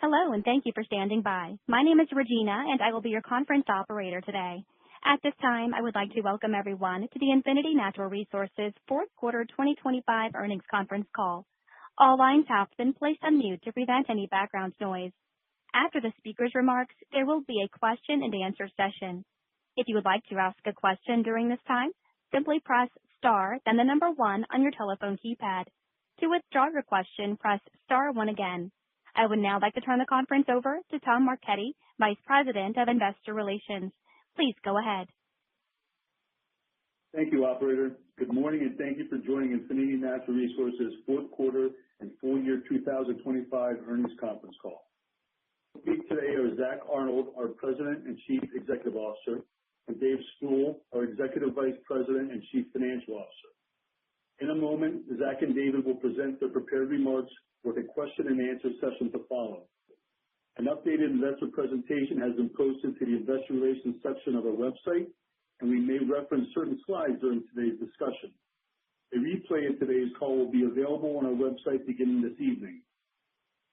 Hello, and thank you for standing by. My name is Regina, and I will be your conference operator today. At this time, I would like to welcome everyone to the Infinity Natural Resources fourth quarter 2025 earnings conference call. All lines have been placed on mute to prevent any background noise. After the speaker's remarks, there will be a question-and-answer session. If you would like to ask a question during this time, simply press star, then the number one on your telephone keypad. To withdraw your question, press star one again. I would now like to turn the conference over to Tom Marchetti, Vice President of Investor Relations. Please go ahead. Thank you, operator. Good morning, and thank you for joining Infinity Natural Resources fourth quarter and full year 2025 earnings conference call. With me today are Zack Arnold, our President and Chief Executive Officer, and Dave Stoll, our Executive Vice President and Chief Financial Officer. In a moment, Zack and David will present their prepared remarks with a question-and-answer session to follow. An updated investor presentation has been posted to the Investor Relations section of our website, and we may reference certain slides during today's discussion. A replay of today's call will be available on our website beginning this evening.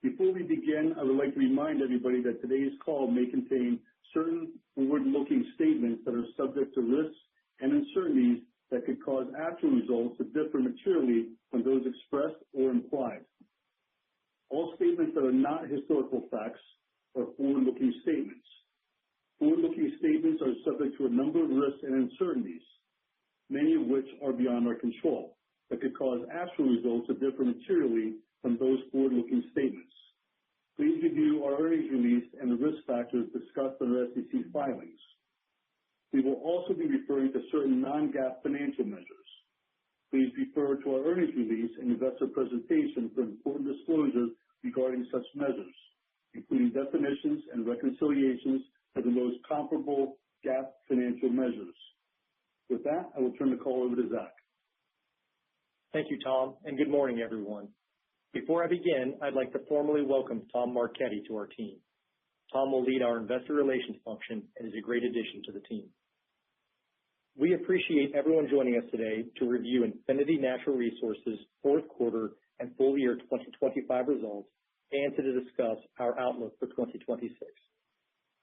Before we begin, I would like to remind everybody that today's call may contain certain forward-looking statements that are subject to risks and uncertainties that could cause actual results to differ materially from those expressed or implied. All statements that are not historical facts are forward-looking statements. Forward-looking statements are subject to a number of risks and uncertainties, many of which are beyond our control, that could cause actual results to differ materially from those forward-looking statements. Please review our earnings release and the risk factors discussed in our SEC filings. We will also be referring to certain non-GAAP financial measures. Please refer to our earnings release and investor presentation for important disclosures regarding such measures, including definitions and reconciliations to the most comparable GAAP financial measures. With that, I will turn the call over to Zack. Thank you, Tom, and good morning, everyone. Before I begin, I'd like to formally welcome Tom Marchetti to our team. Tom will lead our investor relations function and is a great addition to the team. We appreciate everyone joining us today to review Infinity Natural Resources fourth quarter and full year 2025 results and to discuss our outlook for 2026.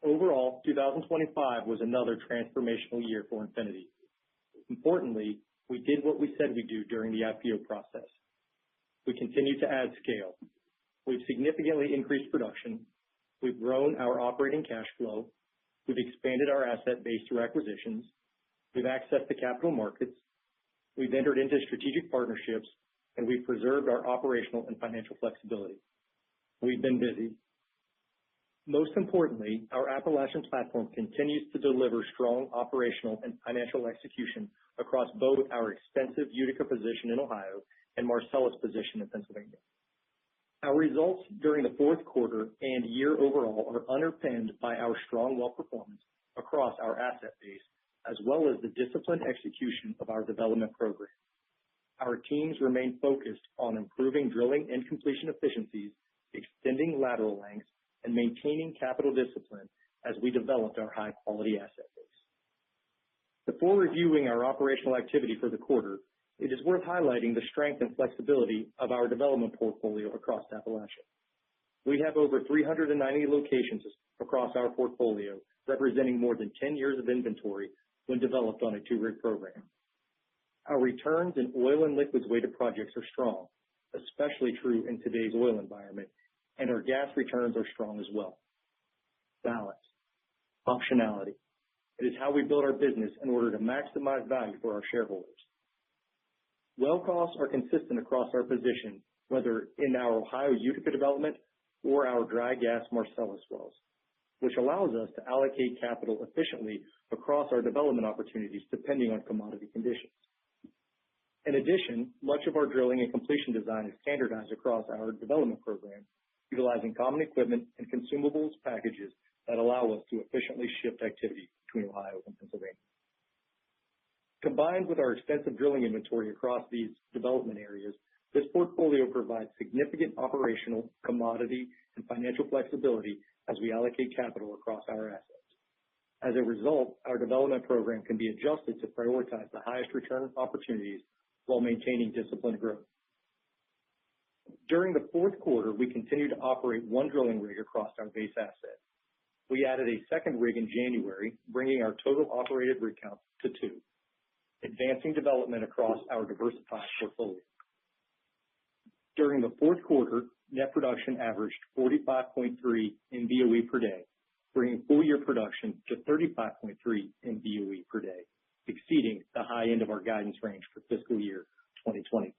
Overall, 2025 was another transformational year for Infinity. Importantly, we did what we said we'd do during the IPO process. We continue to add scale. We've significantly increased production. We've grown our operating cash flow. We've expanded our asset base through acquisitions. We've accessed the capital markets. We've entered into strategic partnerships, and we've preserved our operational and financial flexibility. We've been busy. Most importantly, our Appalachian platform continues to deliver strong operational and financial execution across both our extensive Utica position in Ohio and Marcellus position in Pennsylvania. Our results during the fourth quarter and year overall are underpinned by our strong well performance across our asset base, as well as the disciplined execution of our development program. Our teams remain focused on improving drilling and completion efficiencies, extending lateral lengths, and maintaining capital discipline as we developed our high-quality asset base. Before reviewing our operational activity for the quarter, it is worth highlighting the strength and flexibility of our development portfolio across Appalachia. We have over 390 locations across our portfolio, representing more than 10 years of inventory when developed on a 2-rig program. Our returns in oil and liquids-weighted projects are strong, especially true in today's oil environment, and our gas returns are strong as well. Balance. Functionality. It is how we build our business in order to maximize value for our shareholders. Well costs are consistent across our position, whether in our Ohio Utica development or our dry gas Marcellus wells, which allows us to allocate capital efficiently across our development opportunities depending on commodity conditions. In addition, much of our drilling and completion design is standardized across our development program, utilizing common equipment and consumables packages that allow us to efficiently shift activity between Ohio and Pennsylvania. Combined with our extensive drilling inventory across these development areas, this portfolio provides significant operational, commodity, and financial flexibility as we allocate capital across our assets. As a result, our development program can be adjusted to prioritize the highest return opportunities while maintaining disciplined growth. During the fourth quarter, we continued to operate one drilling rig across our base asset. We added a second rig in January, bringing our total operated rig count to 2, advancing development across our diversified portfolio. During the fourth quarter, net production averaged 45.3 MBOE per day, bringing full-year production to 35.3 MBOE per day, exceeding the high end of our guidance range for fiscal year 2025.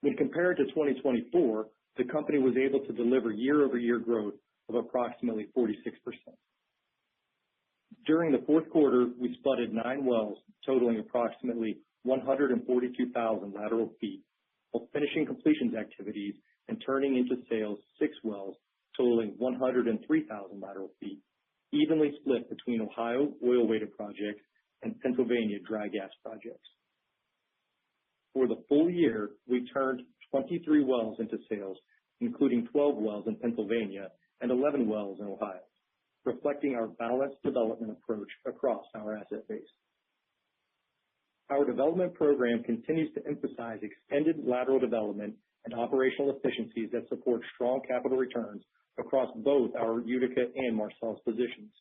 When compared to 2024, the company was able to deliver year-over-year growth of approximately 46%. During the fourth quarter, we spudded 9 wells totaling approximately 142,000 lateral feet, while finishing completions activities and turning into sales 6 wells totaling 103,000 lateral feet, evenly split between Ohio oil-weighted projects and Pennsylvania dry gas projects. For the full year, we turned 23 wells into sales, including 12 wells in Pennsylvania and 11 wells in Ohio, reflecting our balanced development approach across our asset base. Our development program continues to emphasize extended lateral development and operational efficiencies that support strong capital returns across both our Utica and Marcellus positions.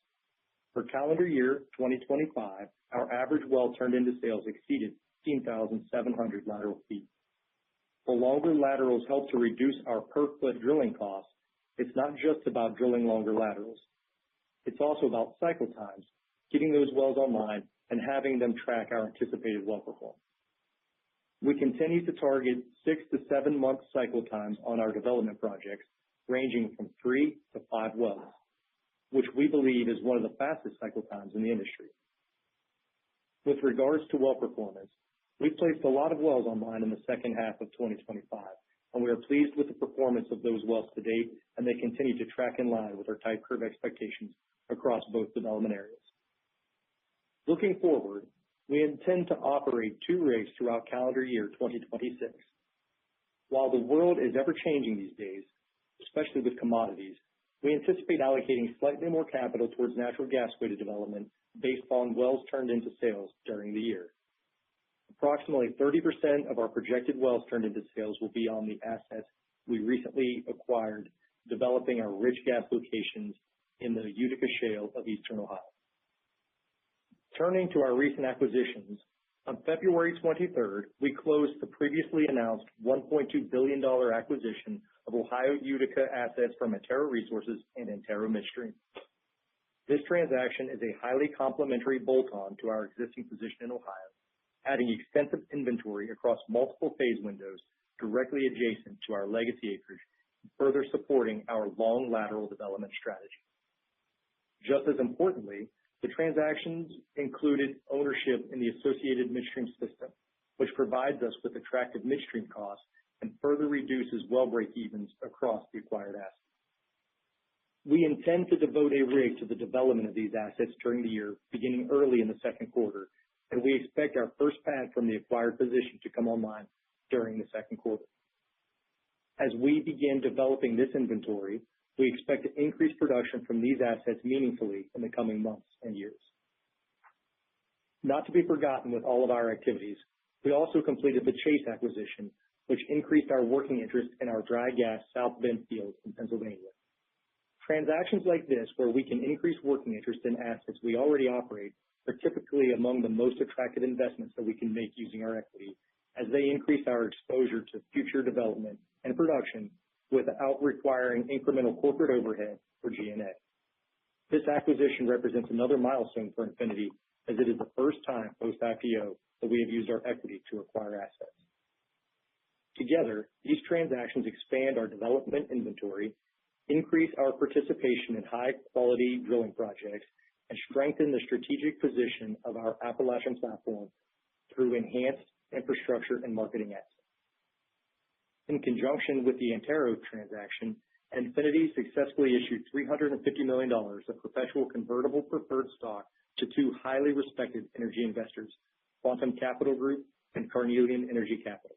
For calendar year 2025, our average well turned into sales exceeded 15,700 lateral feet. While longer laterals help to reduce our per-foot drilling costs, it's not just about drilling longer laterals. It's also about cycle times, getting those wells online and having them track our anticipated well performance. We continue to target 6 to 7 month cycle times on our development projects, ranging from 3 to 5 wells, which we believe is one of the fastest cycle times in the industry. With regards to well performance, we've placed a lot of wells online in the second half of 2025, and we are pleased with the performance of those wells to date, and they continue to track in line with our type curve expectations across both development areas. Looking forward, we intend to operate 2 rigs throughout calendar year 2026. While the world is ever-changing these days, especially with commodities, we anticipate allocating slightly more capital towards natural gas-weighted development based on wells turned into sales during the year. Approximately 30% of our projected wells turned into sales will be on the assets we recently acquired, developing our rich gas locations in the Utica Shale of eastern Ohio. Turning to our recent acquisitions, on February 23rd, we closed the previously announced $1.2 billion acquisition of Ohio Utica assets from Antero Resources and Antero Midstream. This transaction is a highly complementary bolt-on to our existing position in Ohio, adding extensive inventory across multiple phase windows directly adjacent to our legacy acreage, further supporting our long lateral development strategy. Just as importantly, the transactions included ownership in the associated midstream system, which provides us with attractive midstream costs and further reduces well break-evens across the acquired assets. We intend to devote a rig to the development of these assets during the year, beginning early in the second quarter, and we expect our first pad from the acquired position to come online during the second quarter. As we begin developing this inventory, we expect to increase production from these assets meaningfully in the coming months and years. Not to be forgotten with all of our activities, we also completed the Chase acquisition, which increased our working interest in our dry gas South Bend field in Pennsylvania. Transactions like this, where we can increase working interest in assets we already operate, are typically among the most attractive investments that we can make using our equity, as they increase our exposure to future development and production without requiring incremental corporate overhead or G&A. This acquisition represents another milestone for Infinity, as it is the first time post-IPO that we have used our equity to acquire assets. Together, these transactions expand our development inventory, increase our participation in high-quality drilling projects, and strengthen the strategic position of our Appalachian platform through enhanced infrastructure and marketing assets. In conjunction with the Antero transaction, Infinity successfully issued $350 million of perpetual convertible preferred stock to 2 highly respected energy investors, Quantum Capital Group and Carnelian Energy Capital.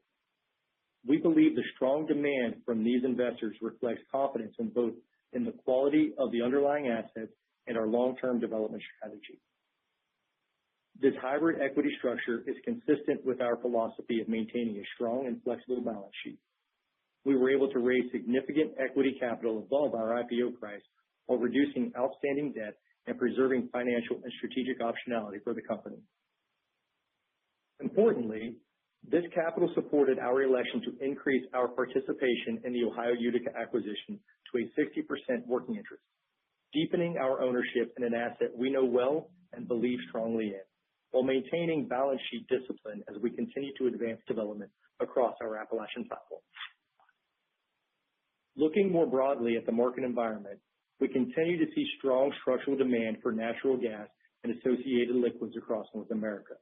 We believe the strong demand from these investors reflects confidence in both the quality of the underlying assets and our long-term development strategy. This hybrid equity structure is consistent with our philosophy of maintaining a strong and flexible balance sheet. we were able to raise significant equity capital above our IPO price while reducing outstanding debt and preserving financial and strategic optionality for the company. Importantly, this capital supported our election to increase our participation in the Ohio Utica acquisition to a 60% working interest, deepening our ownership in an asset we know well and believe strongly in, while maintaining balance sheet discipline as we continue to advance development across our Appalachian platform. Looking more broadly at the market environment, we continue to see strong structural demand for natural gas and associated liquids across North America.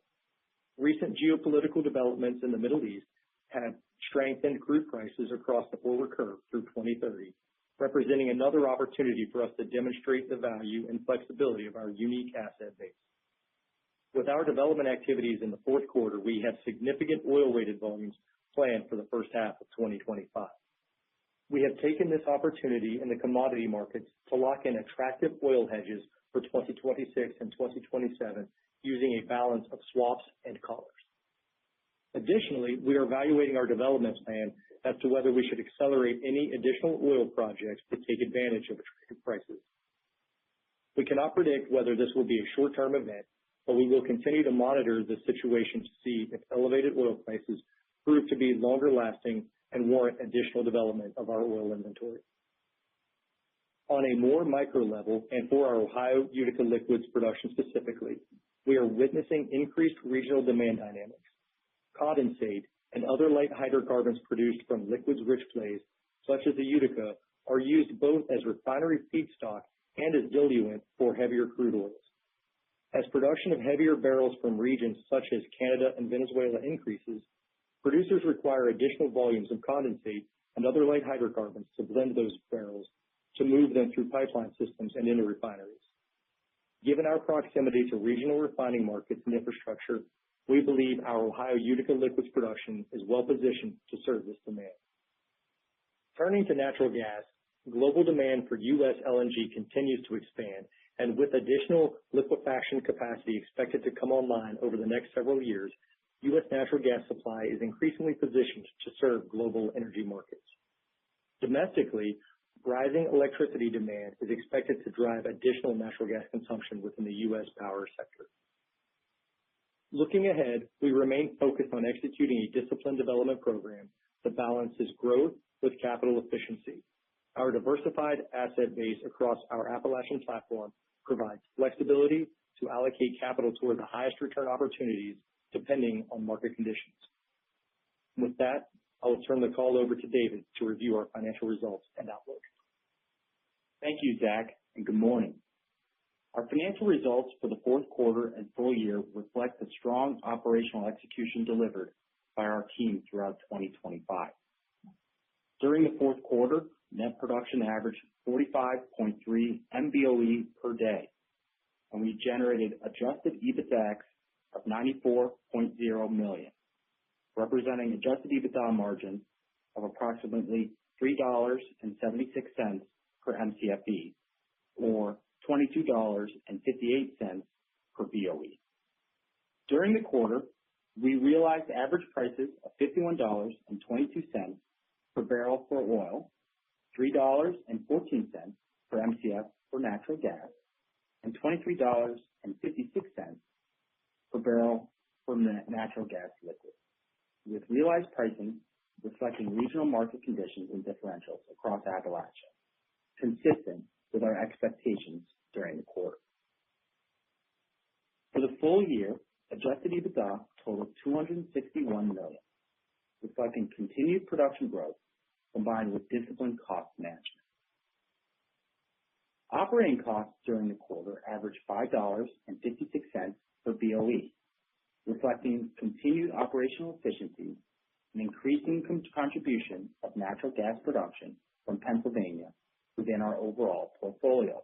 Recent geopolitical developments in the Middle East have strengthened crude prices across the forward curve through 2030, representing another opportunity for us to demonstrate the value and flexibility of our unique asset base. With our development activities in the fourth quarter, we have significant oil-weighted volumes planned for the first half of 2025. We have taken this opportunity in the commodity markets to lock in attractive oil hedges for 2026 and 2027 using a balance of swaps and collars. Additionally, we are evaluating our development plan as to whether we should accelerate any additional oil projects to take advantage of attractive prices. We cannot predict whether this will be a short-term event, but we will continue to monitor the situation to see if elevated oil prices prove to be longer lasting and warrant additional development of our oil inventory. On a more micro level, and for our Ohio Utica liquids production specifically, we are witnessing increased regional demand dynamics. Condensate and other light hydrocarbons produced from liquids-rich plays, such as the Utica, are used both as refinery feedstock and as diluent for heavier crude oils. As production of heavier barrels from regions such as Canada and Venezuela increases, producers require additional volumes of condensate and other light hydrocarbons to blend those barrels to move them through pipeline systems and into refineries. Given our proximity to regional refining markets and infrastructure, we believe our Ohio Utica liquids production is well positioned to serve this demand. Turning to natural gas, global demand for U.S. LNG continues to expand, and with additional liquefaction capacity expected to come online over the next several years, U.S. natural gas supply is increasingly positioned to serve global energy markets. Domestically, rising electricity demand is expected to drive additional natural gas consumption within the U.S. power sector. Looking ahead, we remain focused on executing a disciplined development program that balances growth with capital efficiency. Our diversified asset base across our Appalachian platform provides flexibility to allocate capital toward the highest return opportunities depending on market conditions. With that, I will turn the call over to David to review our financial results and outlook. Thank you, Zach, and good morning. Our financial results for the fourth quarter and full year reflect the strong operational execution delivered by our team throughout 2025. During the fourth quarter, net production averaged 45.3 MBOE per day, and we generated adjusted EBITDAX of $94.0 million, representing adjusted EBITDA margin of approximately $3.76 per MCFE, or $22.58 per BOE. During the quarter, we realized average prices of $51.22 per barrel for oil, $3.14 per MCF for natural gas, and $23.56 per barrel for natural gas liquid, with realized pricing reflecting regional market conditions and differentials across Appalachia, consistent with our expectations during the quarter. For the full year, adjusted EBITDA totaled $261 million, reflecting continued production growth combined with disciplined cost management. Operating costs during the quarter averaged $5.56 per BOE, reflecting continued operational efficiency and increasing contribution of natural gas production from Pennsylvania within our overall portfolio.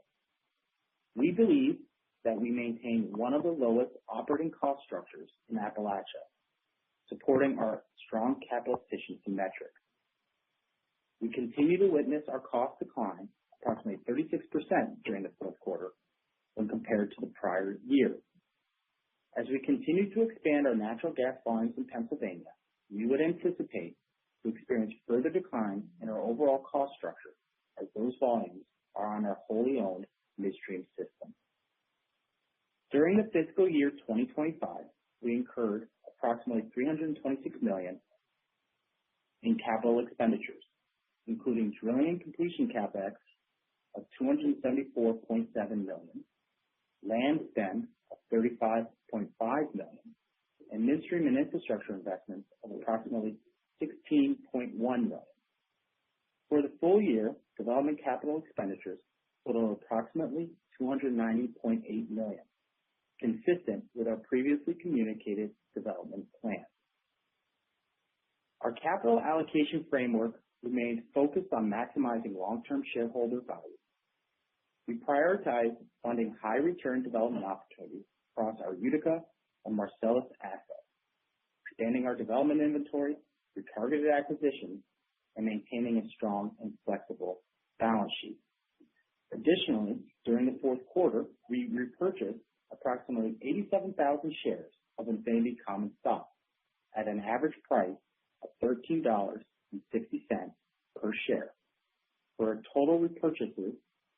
We believe that we maintain one of the lowest operating cost structures in Appalachia, supporting our strong capital efficiency metrics. We continue to witness our cost decline approximately 36% during the fourth quarter when compared to the prior year. As we continue to expand our natural gas volumes in Pennsylvania, we would anticipate to experience further decline in our overall cost structure as those volumes are on our wholly owned midstream system. During the fiscal year 2025, we incurred approximately $326 million in capital expenditures, including drilling and completion CapEx of $274.7 million, land spend of $35.5 million, and midstream and infrastructure investments of approximately $16.1 million. For the full year, development capital expenditures total approximately $290.8 million, consistent with our previously communicated development plan. Our capital allocation framework remains focused on maximizing long-term shareholder value. We prioritize funding high-return development opportunities across our Utica and Marcellus assets, expanding our development inventory through targeted acquisitions, and maintaining a strong and flexible balance sheet. Additionally, during the fourth quarter, we repurchased approximately 87,000 shares of Infinity common stock at an average price of $13.60 per share, for a total repurchases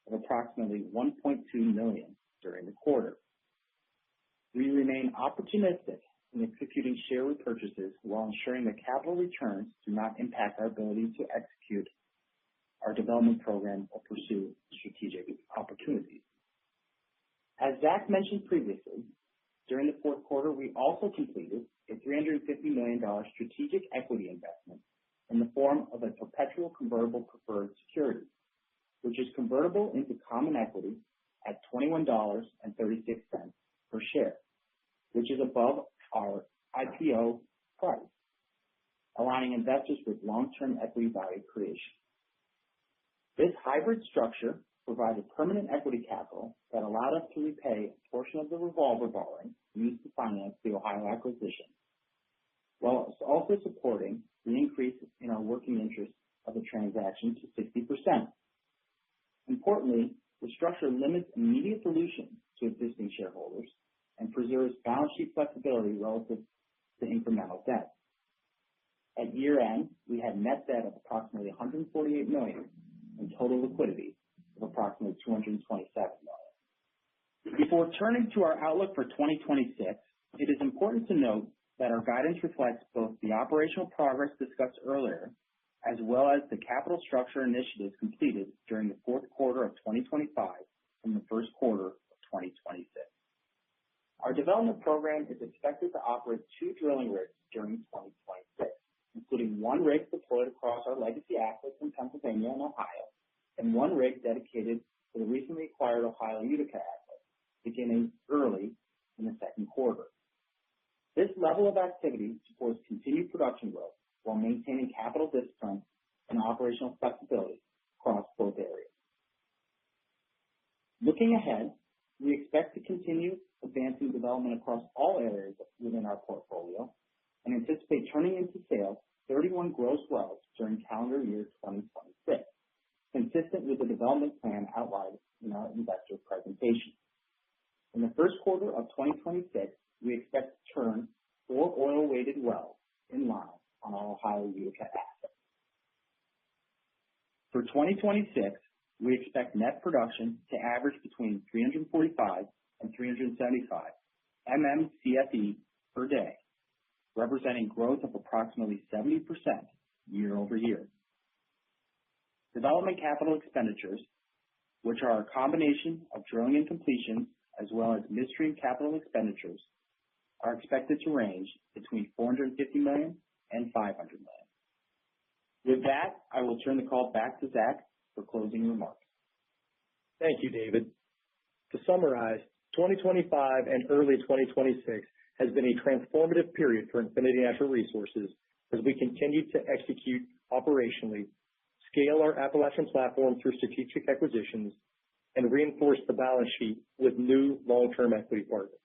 of approximately 1.2 million during the quarter. We remain opportunistic in executing share repurchases while ensuring that capital returns do not impact our ability to execute our development program or pursue strategic opportunities. As Zach mentioned previously, during the fourth quarter, we also completed a $350 million strategic equity investment in the form of a perpetual convertible preferred security, which is convertible into common equity at $21.36 per share, which is above our IPO price, aligning investors with long-term equity value creation. This hybrid structure provided permanent equity capital that allowed us to repay a portion of the revolver borrowing used to finance the Ohio acquisition, while also supporting the increase in our working interest of the transaction to 60%. Importantly, the structure limits immediate dilution to existing shareholders and preserves balance sheet flexibility relative to incremental debt. At year-end, we had net debt of approximately $148 million and total liquidity of approximately $227 million. Before turning to our outlook for 2026, it is important to note that our guidance reflects both the operational progress discussed earlier, as well as the capital structure initiatives completed during the fourth quarter of 2025 and the first quarter of 2026. Our development program is expected to operate 2 drilling rigs during 2026, including 1 rig deployed across our legacy assets in Pennsylvania and Ohio, and 1 rig dedicated to the recently acquired Ohio Utica assets, beginning early in the second quarter. This level of activity supports continued production growth while maintaining capital discipline and operational flexibility across both areas. Looking ahead, we expect to continue advancing development across all areas within our portfolio and anticipate turning into sales 31 gross wells during calendar year 2026, consistent with the development plan outlined in our investor presentation. In the first quarter of 2026, we expect to turn 4 oil-weighted wells in line on our Ohio Utica assets. For 2026, we expect net production to average between 345 and 375 MMCFE per day, representing growth of approximately 70% year over year. Development capital expenditures, which are a combination of drilling and completion as well as midstream capital expenditures, are expected to range between $450 million and $500 million. With that, I will turn the call back to Zach for closing remarks. Thank you, David. To summarize, 2025 and early 2026 has been a transformative period for Infinity Natural Resources as we continue to execute operationally, scale our Appalachian platform through strategic acquisitions, and reinforce the balance sheet with new long-term equity partners.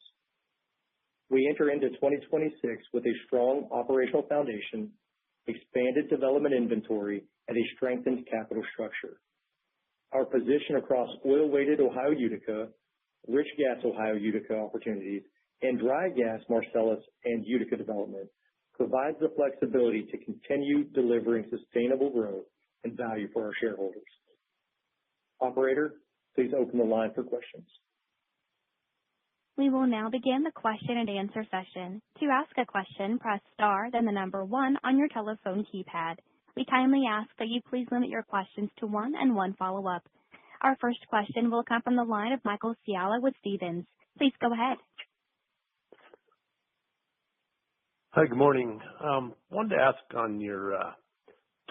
We enter into 2026 with a strong operational foundation, expanded development inventory, and a strengthened capital structure. Our position across oil-weighted Ohio Utica, rich gas Ohio Utica opportunities, and dry gas Marcellus and Utica development provides the flexibility to continue delivering sustainable growth and value for our shareholders. Operator, please open the line for questions. We will now begin the question and answer session. To ask a question, press star, then the number 1 on your telephone keypad. We kindly ask that you please limit your questions to 1 and 1 follow-up. Our first question will come from the line of Michael Scialla with Stephens. Please go ahead. Hi, good morning. Wanted to ask on your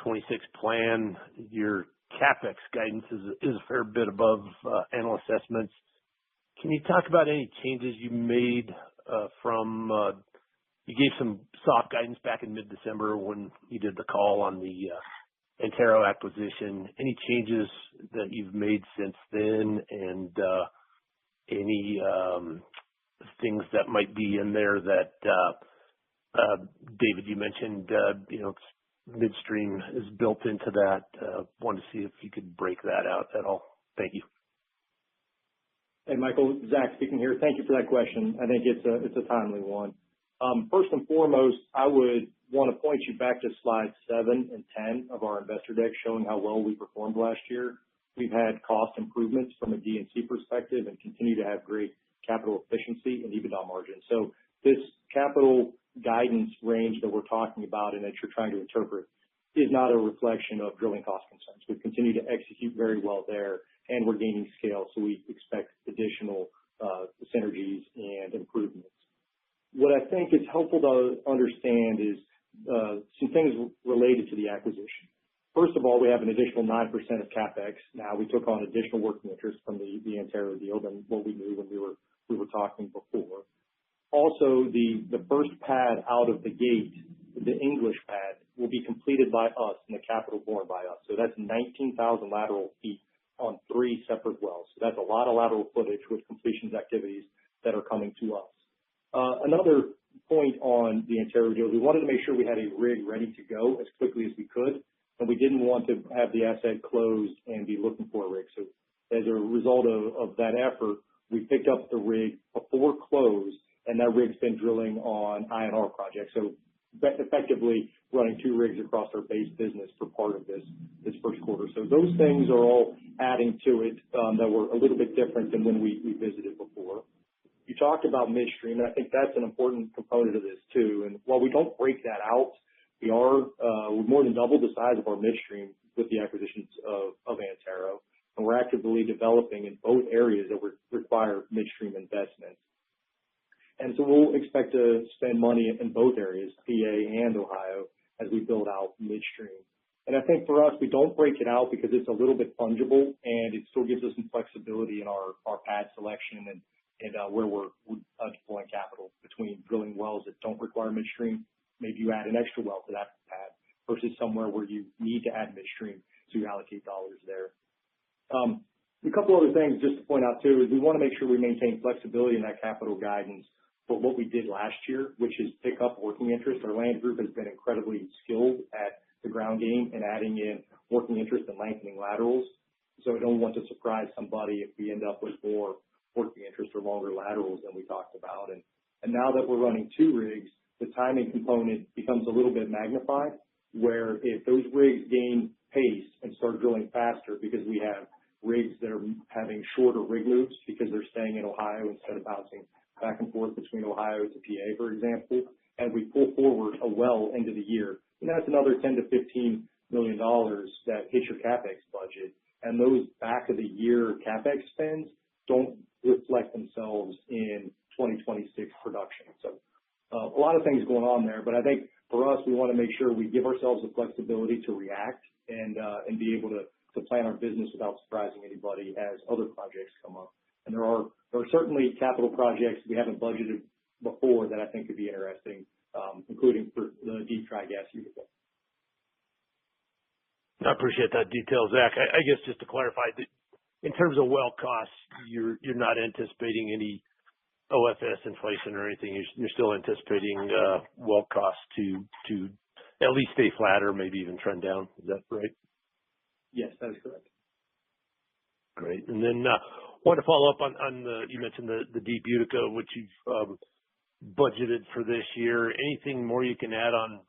26 plan, your CapEx guidance is a fair bit above analyst estimates. Can you talk about any changes you made you gave some soft guidance back in mid-December when you did the call on the Antero acquisition. Any changes that you've made since then, and any things that might be in there that David, you mentioned, midstream is built into that. Wanted to see if you could break that out at all. Thank you. Hey, Michael, Zach speaking here. Thank you for that question. I think it's a timely one. First and foremost, I would want to point you back to slides 7 and 10 of our investor deck showing how well we performed last year. We've had cost improvements from a D&C perspective and continue to have great capital efficiency and EBITDA margin. So this capital guidance range that we're talking about and that you're trying to interpret is not a reflection of drilling cost concerns. We've continued to execute very well there, and we're gaining scale, so we expect additional synergies and improvements. What I think is helpful to understand is some things related to the acquisition. First of all, we have an additional 9% of CapEx. Now, we took on additional working interest from the Antero deal than what we knew when we were talking before. Also, the first pad out of the gate, the English pad, will be completed by us and the capital borne by us. So that's 19,000 lateral feet on 3 separate wells. So that's a lot of lateral footage with completions activities that are coming to us. Another point on the Antero deal, we wanted to make sure we had a rig ready to go as quickly as we could, and we didn't want to have the asset closed and be looking for a rig. So as a result of that effort, we picked up the rig before close, and that rig's been drilling on INR projects. So effectively running 2 rigs across our base business for part of this first quarter. So those things are all adding to it that were a little bit different than when we visited before. You talked about midstream, and I think that's an important component of this too. And while we don't break that out, we've more than doubled the size of our midstream with the acquisitions of Antero, and we're actively developing in both areas that require midstream investments. And so we'll expect to spend money in both areas, PA and Ohio, as we build out midstream. And I think for us, we don't break it out because it's a little bit fungible, and it still gives us some flexibility in our pad selection and where we're deploying capital between drilling wells that don't require midstream. Maybe you add an extra well to that pad versus somewhere where you need to add midstream, so you allocate dollars there. A couple other things just to point out too is we want to make sure we maintain flexibility in that capital guidance for what we did last year, which is pick up working interest. Our land group has been incredibly skilled at the ground game and adding in working interest and lengthening laterals. So I don't want to surprise somebody if we end up with more working interest or longer laterals than we talked about. And now that we're running 2 rigs, the timing component becomes a little bit magnified, where if those rigs gain pace and start drilling faster because we have rigs that are having shorter rig moves because they're staying in Ohio instead of bouncing back and forth between Ohio to PA, for example, and we pull forward a well into the year, and that's another $10 to $15 million that hits your CapEx budget. And those back of the year CapEx spends don't reflect themselves in 2026 production. So a lot of things going on there, but I think for us, we want to make sure we give ourselves the flexibility to react and be able to plan our business without surprising anybody as other projects come up. And there are certainly capital projects we haven't budgeted before that I think could be interesting, including for the deep dry gas unit. I appreciate that detail, Zach. I guess just to clarify, in terms of well costs, you're not anticipating any OFS inflation or anything. You're still anticipating well costs to at least stay flat or maybe even trend down. Is that right? Yes, that is correct. Great. And then wanted to follow up on the, you mentioned the Deep Utica, which you've budgeted for this year. Anything more you can add on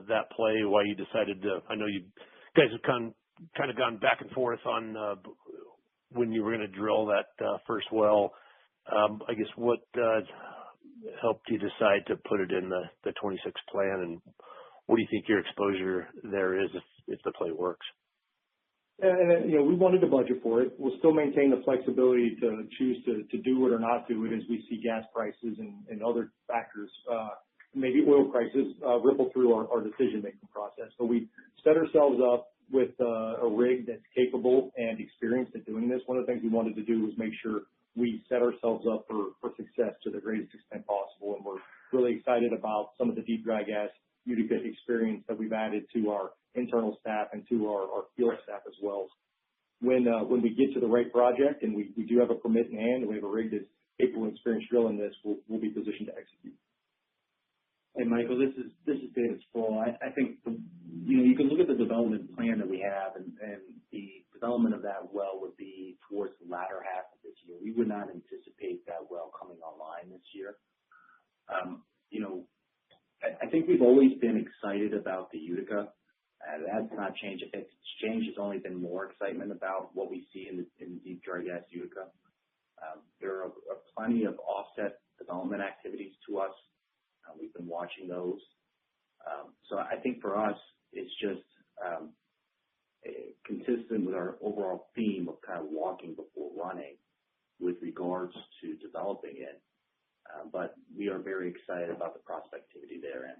that play, why you decided to? I know you guys have kind of gone back and forth on when you were going to drill that first well. I guess what helped you decide to put it in the 26 plan, and what do you think your exposure there is if the play works? And we wanted to budget for it. We'll still maintain the flexibility to choose to do it or not do it as we see gas prices and other factors, maybe oil prices, ripple through our decision-making process. So we set ourselves up with a rig that's capable and experienced at doing this. One of the things we wanted to do was make sure we set ourselves up for success to the greatest extent possible. And we're really excited about some of the deep dry gas Utica experience that we've added to our internal staff and to our field staff as well. When we get to the right project and we do have a permit in hand and we have a rig that's capable and experienced drilling this, we'll be positioned to execute. Hey, Michael, this is David Sproul. I think you can look at the development plan that we have, and the development of that well would be towards the latter half of this year. We would not anticipate that well coming online this year. I think we've always been excited about the Utica. That's not changed. If it's changed, it's only been more excitement about what we see in deep dry gas Utica. There are plenty of offset development activities to us. We've been watching those. So I think for us, it's just consistent with our overall theme of kind of walking before running with regards to developing it. But we are very excited about the prospectivity therein.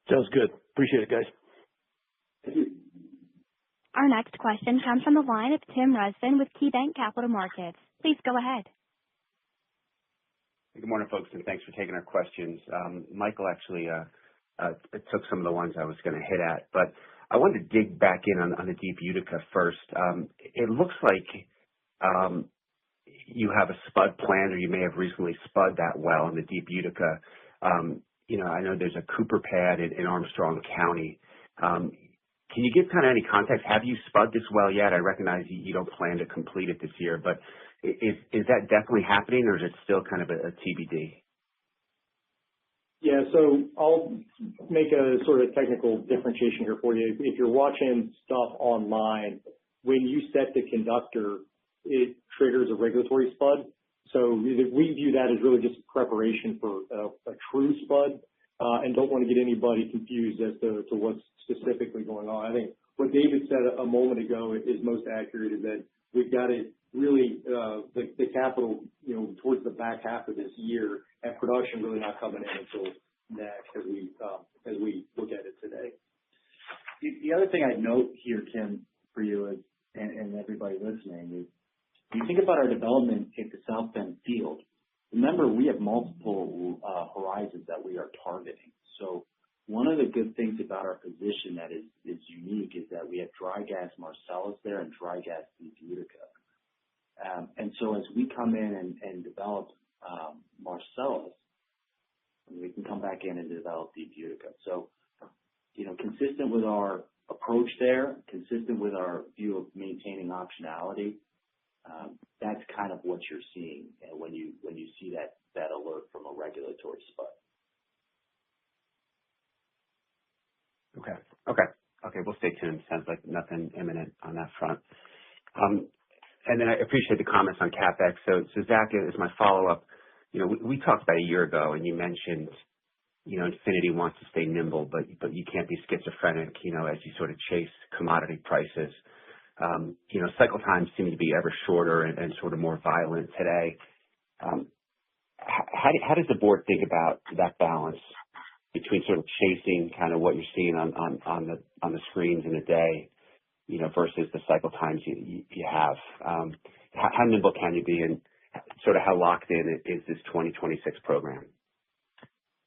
Sounds good. Appreciate it, guys. Thank you. Our next question comes from the line of Tim Rusden with KeyBanc Capital Markets. Please go ahead. Good morning, folks, and thanks for taking our questions. Michael actually took some of the ones I was going to hit at, but I wanted to dig back in on the deep Utica first. It looks like you have a spud plan, or you may have recently spud that well in the deep Utica. I know there's a Cooper pad in Armstrong County. Can you give kind of any context? Have you spud this well yet? I recognize you don't plan to complete it this year, but is that definitely happening, or is it still kind of a TBD? Yeah, so I'll make a sort of technical differentiation here for you. If you're watching stuff online, when you set the conductor, it triggers a regulatory spud. So we view that as really just preparation for a true spud, and don't want to get anybody confused as to what's specifically going on. I think what David said a moment ago is most accurate, is that we've got it really, the capital, towards the back half of this year, and production really not coming in until next as we look at it today. The other thing I'd note here, Tim, for you is, and everybody listening, is when you think about our development at the South Bend field, remember we have multiple horizons that we are targeting. So one of the good things about our position that is unique is that we have dry gas Marcellus there and dry gas deep Utica. And so as we come in and develop Marcellus, we can come back in and develop deep Utica. So, consistent with our approach there, consistent with our view of maintaining optionality, that's kind of what you're seeing when you see that alert from a regulatory spud. Okay. We'll stay tuned. Sounds like nothing imminent on that front. And then I appreciate the comments on CapEx. So Zach, as my follow-up, we talked about a year ago, and you mentioned, Infinity wants to stay nimble, but you can't be schizophrenic, as you sort of chase commodity prices. Cycle times seem to be ever shorter and sort of more violent today. How does the board think about that balance between sort of chasing kind of what you're seeing on the screens in a day, versus the cycle times you have? How nimble can you be, and sort of how locked in is this 2026 program?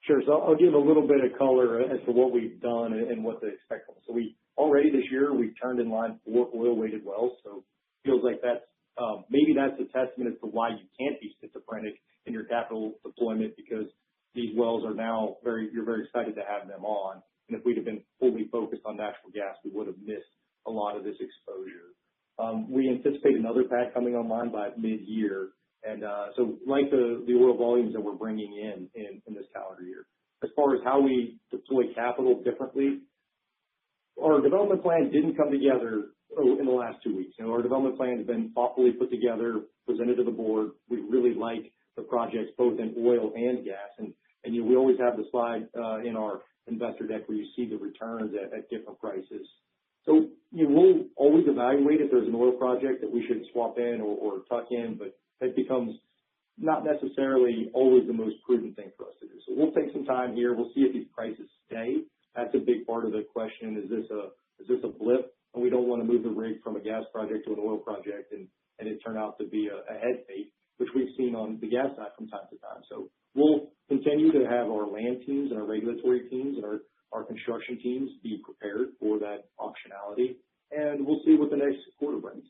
Sure. So I'll give a little bit of color as to what we've done and what to expect. So we already this year, we've turned in line 4 oil-weighted wells. So it feels like maybe that's a testament as to why you can't be schizophrenic in your capital deployment, because these wells are now you're very excited to have them on. And if we'd have been fully focused on natural gas, we would have missed a lot of this exposure. We anticipate another pad coming online by mid-year, So like the oil volumes that we're bringing in this calendar year. As far as how we deploy capital differently, our development plan didn't come together in the last 2 weeks. Our development plan has been thoughtfully put together, presented to the board. We really like the projects both in oil and gas. And we always have the slide in our investor deck where you see the returns at different prices. So we'll always evaluate if there's an oil project that we should swap in or tuck in, but that becomes not necessarily always the most prudent thing for us to do. So we'll take some time here. We'll see if these prices stay. That's a big part of the question. Is this a blip? And we don't want to move the rig from a gas project to an oil project and it turn out to be a head fake, which we've seen on the gas side from time to time. So we'll continue to have our land teams and our regulatory teams and our construction teams be prepared for that optionality, and we'll see what the next quarter brings.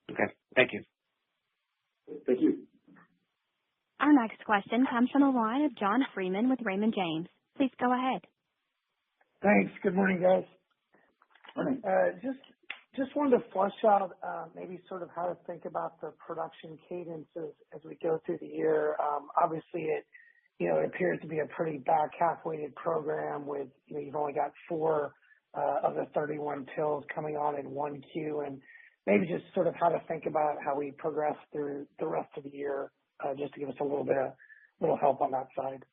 Okay. Thank you. Thank you. Our next question comes from the line of John Freeman with Raymond James. Please go ahead. Thanks. Good morning, guys. Morning. Just wanted to flush out maybe sort of how to think about the production cadences as we go through the year. Obviously, it appears to be a pretty back half-weighted program with, you've only got 4 of the 31 TILs coming on in 1Q, and maybe just sort of how to think about how we progress through the rest of the year, just to give us a little help on that side.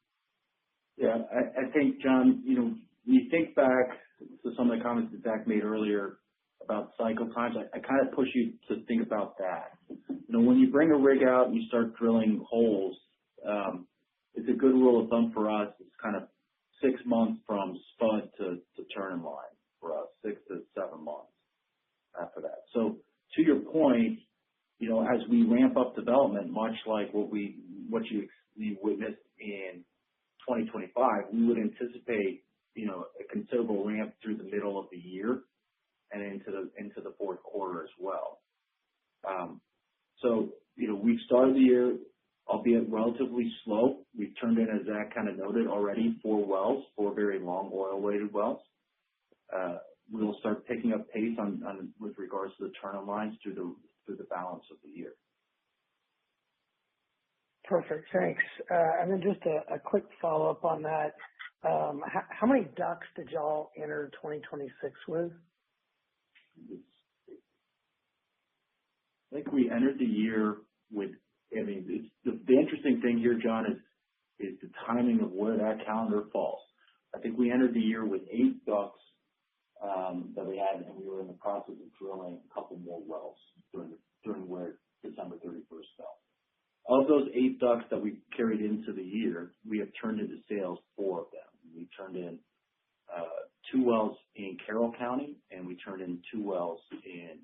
Yeah, I think, John, when you think back to some of the comments that Zach made earlier about cycle times, I kind of push you to think about that. When you bring a rig out and you start drilling holes, it's a good rule of thumb for us. It's kind of 6 months from spud to turn in line for us, 6 to 7 months after that. So to your point, as we ramp up development, much like what you witnessed in 2025, we would anticipate, a considerable ramp through the middle of the year and into the fourth quarter as well. So, we've started the year, albeit relatively slow. We've turned in, as Zach kind of noted already, 4 very long oil-weighted wells. We will start picking up pace on with regards to the turn-in lines through the balance of the year. Perfect. Thanks. And then just a quick follow-up on that. How many DUCs did y'all enter 2026 with? I think we entered the year with, the interesting thing here, John, is the timing of where that calendar falls. I think we entered the year with 8 DUCs that we had, and we were in the process of drilling a couple more wells during where December 31st fell. Of those 8 DUCs that we carried into the year, we have turned into sales 4 of them. We turned in 2 wells in Carroll County, and we turned in 2 wells in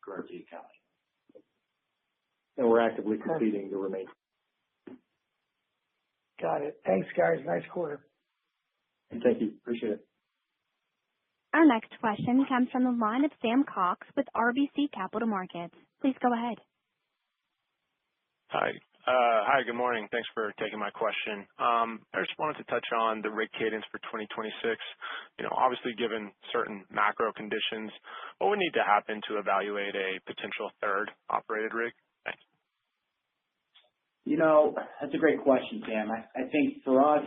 Guernsey County. And we're actively completing the remainder. Got it. Thanks, guys. Nice quarter. And thank you. Appreciate it. Our next question comes from the line of Sam Cox with RBC Capital Markets. Please go ahead. Hi. Good morning. Thanks for taking my question. I just wanted to touch on the rig cadence for 2026. Obviously, given certain macro conditions, what would need to happen to evaluate a potential third operated rig? Thanks. That's a great question, Sam. I think for us,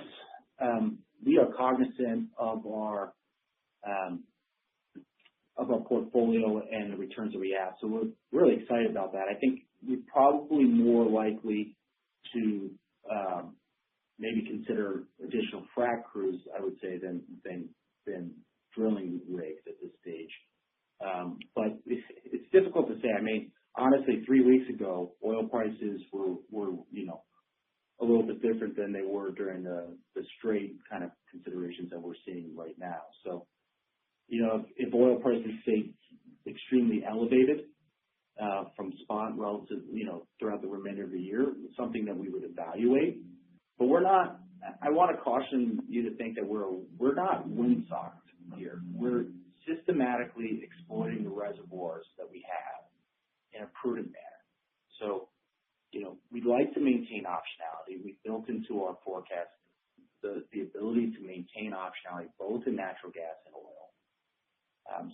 we are cognizant of our portfolio and the returns that we have. So we're really excited about that. I think we're probably more likely to maybe consider additional frac crews, I would say, than drilling rigs at this stage. But it's difficult to say. Honestly, 3 weeks ago, oil prices were a little bit different than they were during the straight kind of considerations that we're seeing right now. So, if oil prices stay extremely elevated from spot relative, throughout the remainder of the year, it's something that we would evaluate. But I want to caution you to think that we're not windsocked here. We're systematically exploiting the reservoirs that we have in a prudent manner. So, we'd like to maintain optionality. We've built into our forecast the ability to maintain optionality both in natural gas and oil.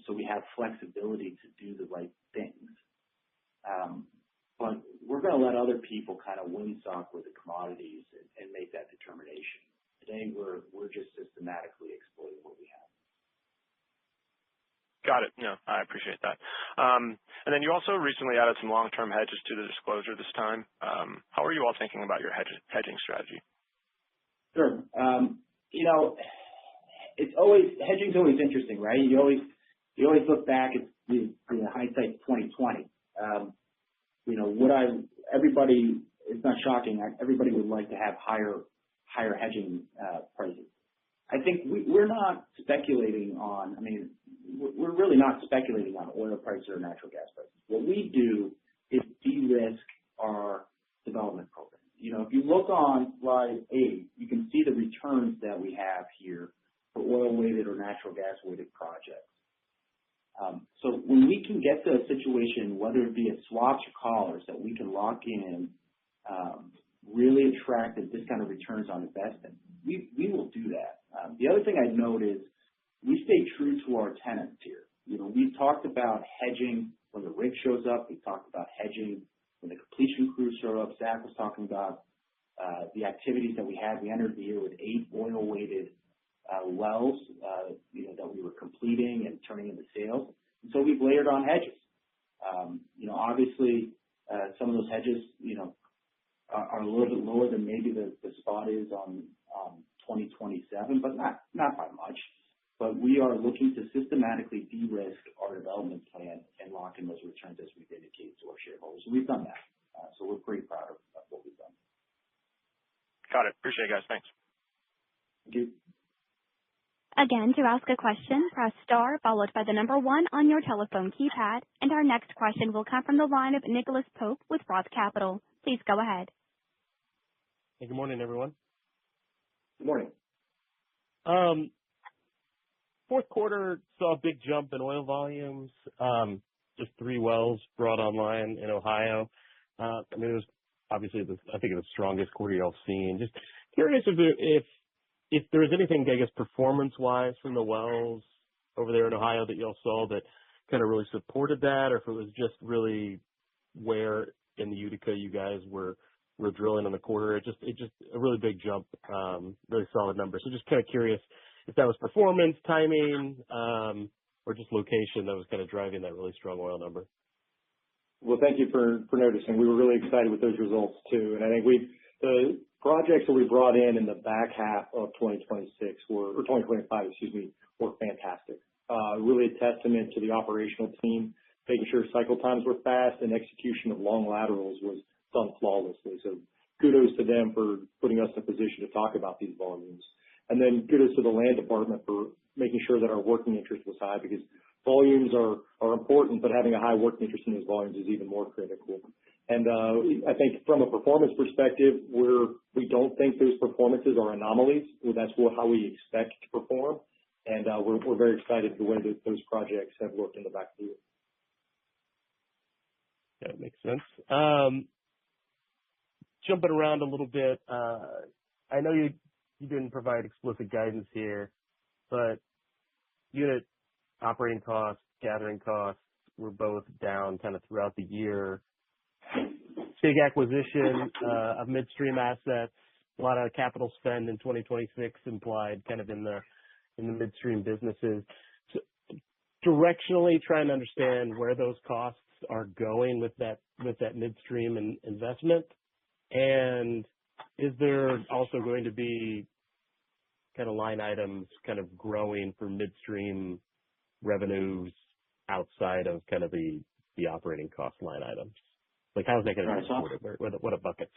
So we have flexibility to do the right things. but we're going to let other people kind of windsock with the commodities and make that determination. Today, we're just systematically exploiting what we have. Got it. No, I appreciate that. And then you also recently added some long-term hedges to the disclosure this time. How are you all thinking about your hedging strategy? Sure. Hedging's always interesting, right? You always look back at hindsight 2020. It's not shocking. Everybody would like to have higher hedging prices. I think we're not speculating on. We're really not speculating on oil prices or natural gas prices. What we do is de-risk our development program. If you look on slide 8, you can see the returns that we have here for oil-weighted or natural gas-weighted projects. So when we can get to a situation, whether it be a swaps or collars, that we can lock in really attractive discounted returns on investment, we will do that. The other thing I'd note is we stay true to our tenets here. We've talked about hedging when the rig shows up. We've talked about hedging when the completion crews show up. Zach was talking about the activities that we had. We entered the year with 8 oil-weighted wells, that we were completing and turning into sales. And so we've layered on hedges. Obviously, some of those hedges, are a little bit lower than maybe the spot is on 2027, but not by much. But we are looking to systematically de-risk our development plan and lock in those returns as we've indicated to our shareholders. So we've done that. So we're pretty proud of what we've done. Got it. Appreciate it, guys. Thanks. Thank you. Again, to ask a question, press star followed by the number 1 on your telephone keypad. And our next question will come from the line of Nicholas Pope with Roth Capital. Please go ahead. Hey, good morning, everyone. Good morning. Fourth quarter saw a big jump in oil volumes. Just 3 wells brought online in Ohio. It was obviously I think it was the strongest quarter y'all seen. Just curious if there was anything, I guess, performance-wise from the wells over there in Ohio that y'all saw that kind of really supported that, or if it was just really where in the Utica you guys were drilling in the quarter. It just a really big jump, really solid number. So just kind of curious if that was performance, timing, or just location that was kind of driving that really strong oil number. Well, thank you for noticing. We were really excited with those results too. And I think the projects that we brought in the back half of 2025, were fantastic. Really a testament to the operational team, making sure cycle times were fast and execution of long laterals was done flawlessly. So kudos to them for putting us in a position to talk about these volumes. And then kudos to the land department for making sure that our working interest was high, because volumes are important, but having a high working interest in those volumes is even more critical. And I think from a performance perspective, we don't think those performances are anomalies. That's how we expect to perform. And we're very excited the way that those projects have worked in the back of the year. That makes sense. Jumping around a little bit, I know you didn't provide explicit guidance here, but unit operating costs, gathering costs were both down kind of throughout the year. Big acquisition of midstream assets, a lot of capital spend in 2026 implied kind of in the midstream businesses. So directionally trying to understand where those costs are going with that midstream investment. And is there also going to be kind of line items kind of growing for midstream revenues outside of kind of the operating cost line items? Like, how is that going to be supported? What are buckets?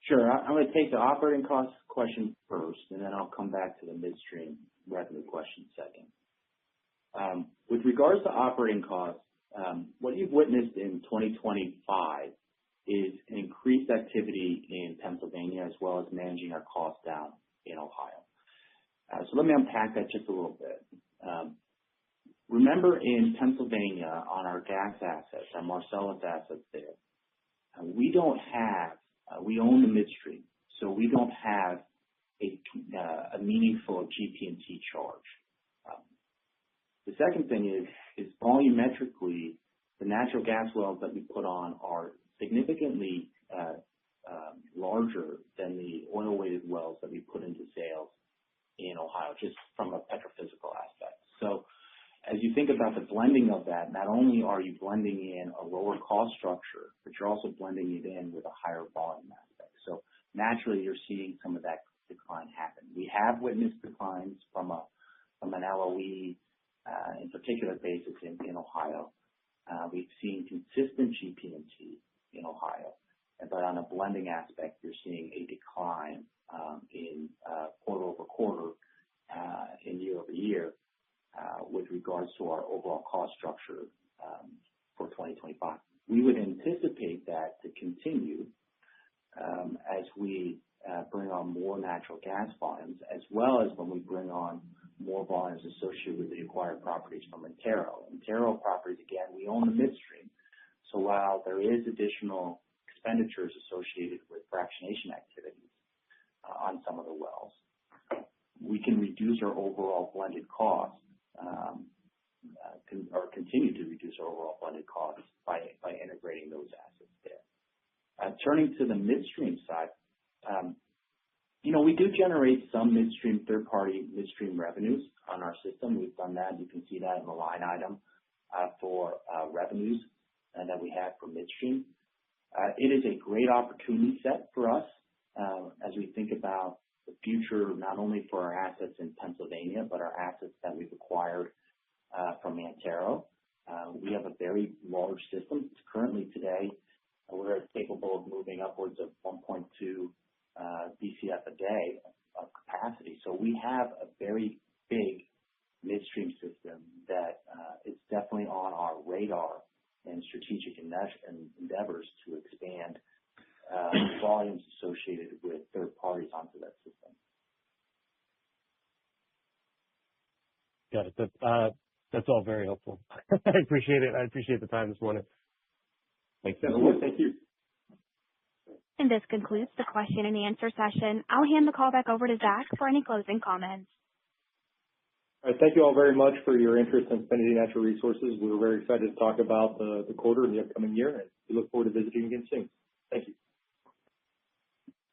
Sure. I'm going to take the operating cost question first, and then I'll come back to the midstream revenue question second. With regards to operating costs, what you've witnessed in 2025 is an increased activity in Pennsylvania, as well as managing our costs down in Ohio. So let me unpack that just a little bit. Remember, in Pennsylvania, on our gas assets, our Marcellus assets there, we own the midstream, so we don't have a meaningful GP&T charge. The second thing is volumetrically, The natural gas wells that we put on are significantly larger than the oil-weighted wells that we put into sales in Ohio, just from a petrophysical aspect. So as you think about the blending of that, not only are you blending in a lower cost structure, but you're also blending it in with a higher volume aspect. So naturally, you're seeing some of that decline happen. We have witnessed declines from an LOE in particular basis in Ohio. We've seen consistent GP&T in Ohio, but on a blending aspect, you're seeing a decline in quarter over quarter and year over year with regards to our overall cost structure for 2025. We would anticipate that to continue as we bring on more natural gas volumes, as well as when we bring on more volumes associated with the acquired properties from Antero. Antero properties, again, we own the midstream. So while there is additional expenditures associated with fractionation activities on some of the wells, we can reduce our overall blended costs or continue to reduce our overall blended costs by integrating those assets there. Turning to the midstream side, we do generate some third-party midstream revenues on our system. We've done that. You can see that in the line item for revenues that we have for midstream. It is a great opportunity set for us as we think about the future, not only for our assets in Pennsylvania, but our assets that we've acquired from Antero. We have a very large system. Currently today, we're capable of moving upwards of 1.2 BCF a day of capacity. So we have a very big midstream system that is definitely on our radar and strategic endeavors to expand volumes associated with third parties onto that system. Got it. That's all very helpful. I appreciate it. I appreciate the time this morning. Thank you. And this concludes the question and answer session. I'll hand the call back over to Zach for any closing comments. All right. Thank you all very much for your interest in Infinity Natural Resources. We're very excited to talk about the quarter and the upcoming year, and we look forward to visiting again soon. Thank you.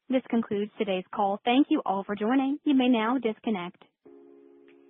This concludes today's call. Thank you all for joining. You may now disconnect.